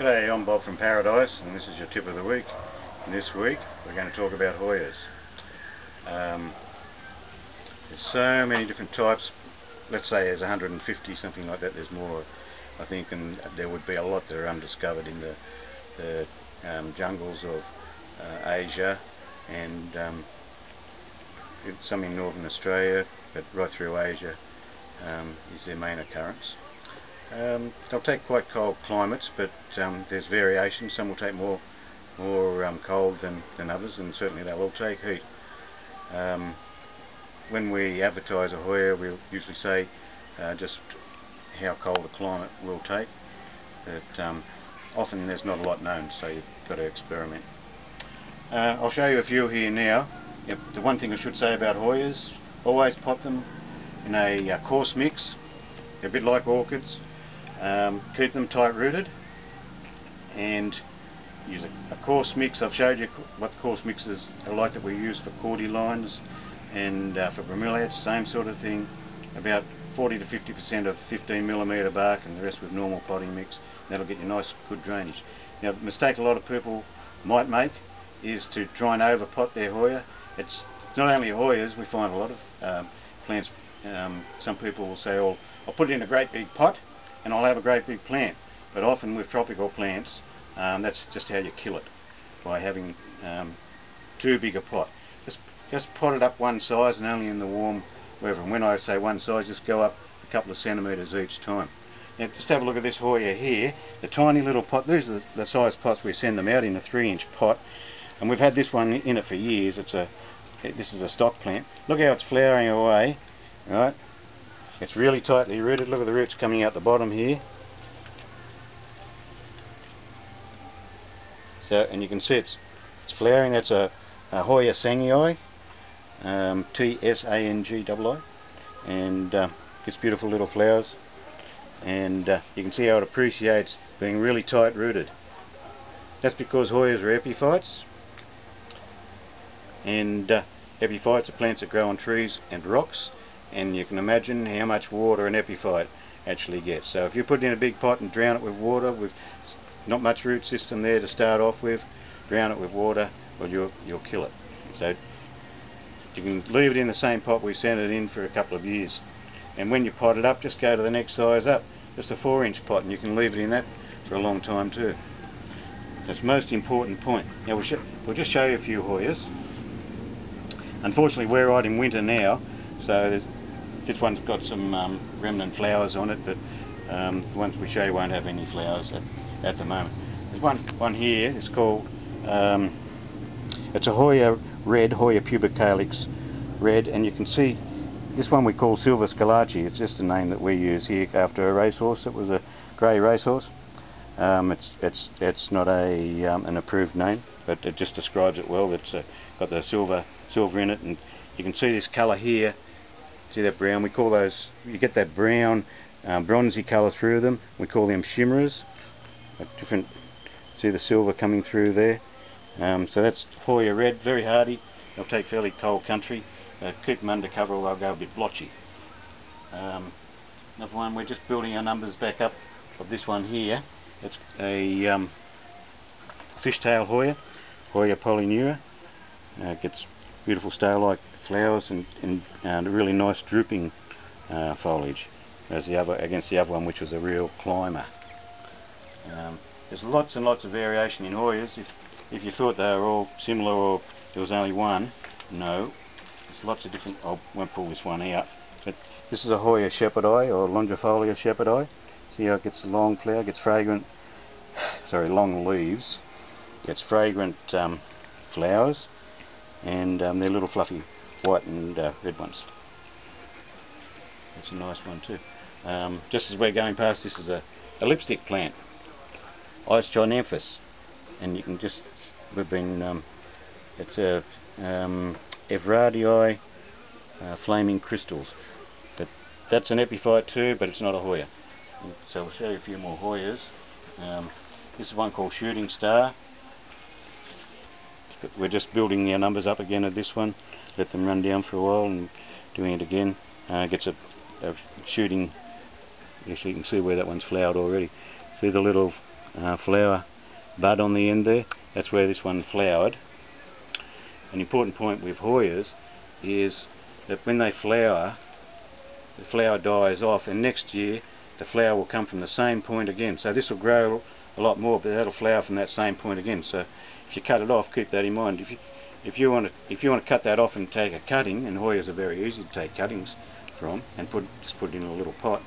G'day, I'm Bob from Paradise, and this is your tip of the week. And this week we're going to talk about Hoyas. There's so many different types. Let's say there's 150, something like that. There's more, I think, and there would be a lot that are undiscovered in the jungles of Asia, and some in northern Australia, but right through Asia is their main occurrence. They'll take quite cold climates, but there's variation. Some will take more cold than others, and certainly they'll all take heat. When we advertise a Hoya, we'll usually say just how cold a climate will take, but often there's not a lot known, so you've got to experiment. I'll show you a few here now. Yep, the one thing I should say about Hoyas, always pot them in a coarse mix. They're a bit like orchids. Keep them tight rooted and use a coarse mix. I've showed you what the coarse mixes are like that we use for cordylines and for bromeliads, same sort of thing. About 40 to 50% of 15mm bark and the rest with normal potting mix. That'll get you nice good drainage. Now, the mistake a lot of people might make is to try and over pot their Hoya. It's not only Hoyas, we find a lot of plants. Some people will say, oh, I'll put it in a great big pot and I'll have a great big plant. But often with tropical plants, that's just how you kill it, by having too big a pot. Just pot it up one size and only in the warm weather. And when I say one size, just go up a couple of centimetres each time. Now just have a look at this Hoya here, the tiny little pot. These are the size pots we send them out in, a 3-inch pot. And we've had this one in it for years. This is a stock plant. Look how it's flowering away, right? It's really tightly rooted. Look at the roots coming out the bottom here. So, and you can see it's flowering. That's a Hoya sangii, T-S-A-N-G-I-I, and it's beautiful little flowers. And you can see how it appreciates being really tight rooted. That's because Hoyas are epiphytes, and epiphytes are plants that grow on trees and rocks, and you can imagine how much water an epiphyte actually gets. So if you put it in a big pot and drown it with water, with not much root system there to start off with, drown it with water, well, you'll kill it. So you can leave it in the same pot we sent it in for a couple of years, and when you pot it up, just go to the next size up, just a 4-inch pot, and you can leave it in that for a long time too. That's the most important point. Now we'll just show you a few Hoyas. Unfortunately, we're right in winter now, so this one's got some remnant flowers on it, but the ones we show you won't have any flowers at the moment. There's one here. It's called it's a Hoya red, Hoya pubicalyx red, and you can see this one we call Silver Scalaci. It's just a name that we use here after a racehorse. It was a grey racehorse. It's not an approved name, but it just describes it well. It's got the silver in it, and you can see this colour here. See that brown? We call those. You get that brown, bronzy colour through them. We call them shimmerers. Different. See the silver coming through there. So that's Hoya red. Very hardy. They'll take fairly cold country. Keep them under cover, or they'll go a bit blotchy. Another one. We're just building our numbers back up of this one here. It's a fishtail Hoya, Hoya polyneura. It gets beautiful star-like flowers and a really nice drooping foliage against the other one, which was a real climber. There's lots and lots of variation in Hoyas. If you thought they were all similar or there was only one, no. There's lots of different. I won't pull this one out, but this is a Hoya shepherdi, or Longifolia shepherdi. See how it gets a long flower, gets fragrant, long leaves, gets fragrant flowers, and they're little fluffy white and red ones. That's a nice one too. Just as we're going past, this is a lipstick plant, Ischionamphus, and you can just, it's a Everardii flaming crystals. But that's an epiphyte too, but it's not a Hoya. So we'll show you a few more Hoyas. This is one called Shooting Star. We're just building our numbers up again of this one. Let them run down for a while and doing it again. Gets a shooting. Yes, you can see where that one's flowered already. See the little flower bud on the end there. That's where this one flowered. An important point with Hoyas is that when they flower, the flower dies off, and next year the flower will come from the same point again. So this will grow a lot more, but that'll flower from that same point again. So if you cut it off, keep that in mind. If you want to cut that off and take a cutting, and Hoyas are very easy to take cuttings from, and just put it in a little pot,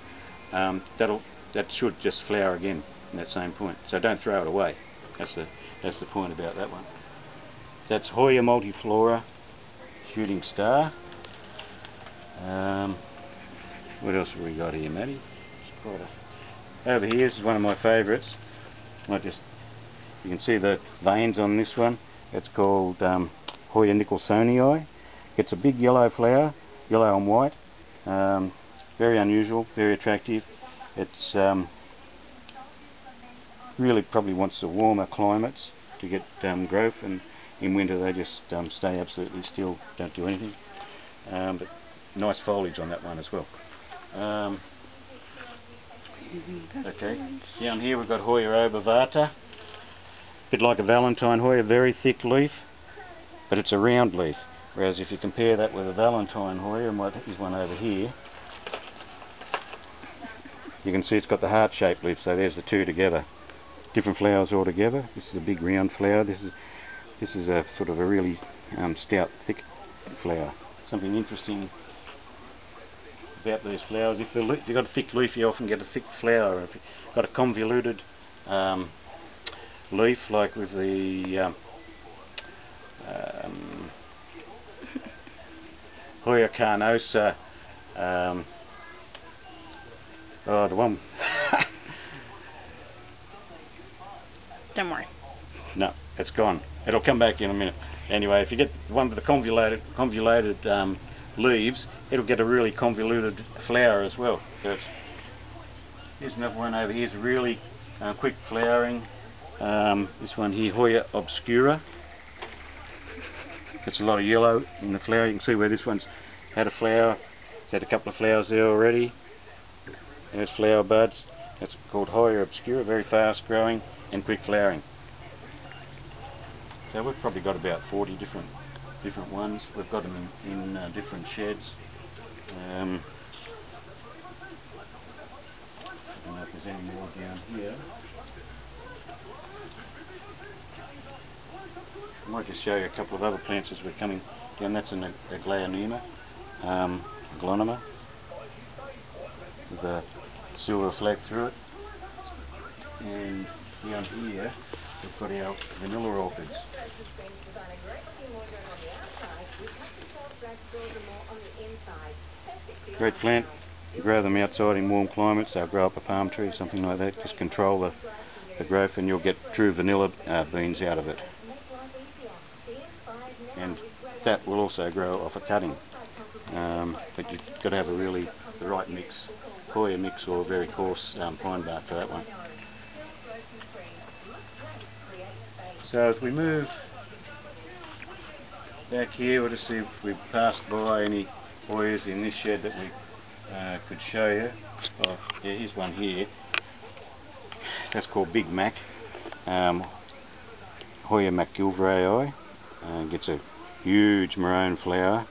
that should just flower again in that same point. So don't throw it away. That's the point about that one. That's Hoya multiflora shooting star. What else have we got here, Matty? Over here is one of my favourites. You can see the veins on this one. It's called Hoya Nicholsonii. It's a big yellow flower, yellow and white. Very unusual, very attractive. It's really probably wants the warmer climates to get growth, and in winter they just stay absolutely still, don't do anything. But nice foliage on that one as well. Okay, down here we've got Hoya obovata. A bit like a Valentine Hoya, very thick leaf, but it's a round leaf. Whereas if you compare that with a Valentine Hoya, and there's one over here, you can see it's got the heart-shaped leaf. So there's the two together, different flowers all together. This is a big round flower. This is a sort of a really stout, thick flower. Something interesting about these flowers: if you've got a thick leaf, you often get a thick flower. If you've got a convoluted leaf, like with the Hoya carnosa, the one. Don't worry. No, it's gone. It'll come back in a minute. Anyway, if you get the one with the convoluted leaves, it'll get a really convoluted flower as well. Here's another one over here. It's really quick flowering. This one here, Hoya obscura. Gets a lot of yellow in the flower. You can see where this one's had a flower. It's had a couple of flowers there already. There's flower buds. That's called Hoya obscura. Very fast growing and quick flowering. So we've probably got about 40 different ones. We've got them in different sheds. I don't know if there's any more down here. I might just show you a couple of other plants as we're coming down. That's an aglaonema, aglonema, with a silver flag through it. And down here we've got our vanilla orchids. Great plant. You grow them outside in warm climates. They'll grow up a palm tree, something like that. Just control the growth, and you'll get true vanilla beans out of it. And that will also grow off a cutting. But you've got to have the right mix, Hoya mix or very coarse pine bark for that one. So as we move back here, we'll just see if we've passed by any Hoyas in this shed that we could show you. Oh, yeah, here's one here. That's called Big Mac, Hoya McGilvrayi. Gets a huge maroon flower.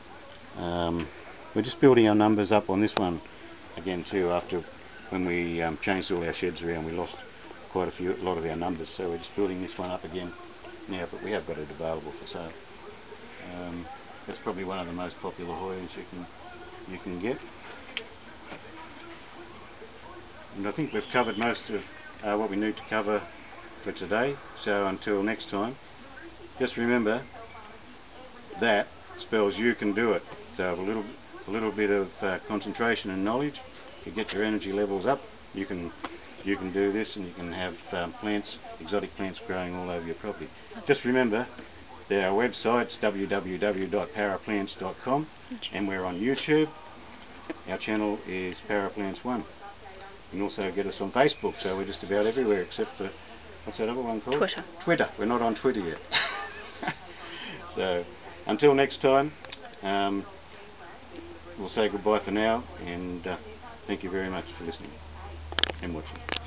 We're just building our numbers up on this one again too. After when we changed all our sheds around, we lost quite a lot of our numbers. So we're just building this one up again now, but we have got it available for sale. That's probably one of the most popular Hoyas you can get. And I think we've covered most of what we need to cover for today. So until next time, just remember that spells you can do it. So a little bit of concentration and knowledge, you get your energy levels up. You can do this, and you can have plants, exotic plants growing all over your property. Just remember, our website's www.paraplants.com, and we're on YouTube. Our channel is Paraplants1. You can also get us on Facebook, so we're just about everywhere except for, what's that other one called? Twitter. Twitter. We're not on Twitter yet. So until next time, we'll say goodbye for now, and thank you very much for listening and watching.